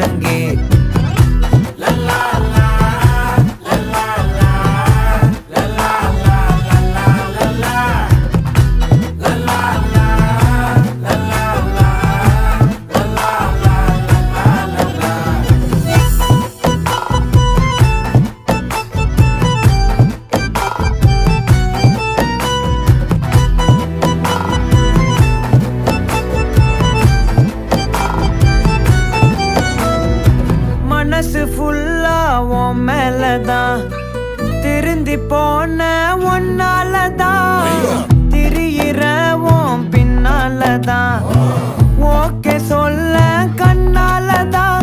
முழங்கே மனசு ஃபுல்லா உன் மேலதான் திருந்தி போன ஒன்னாலதான் திரியிற உன் பின்னாலதான் ஓகே சொல்ல கண்ணாலதான்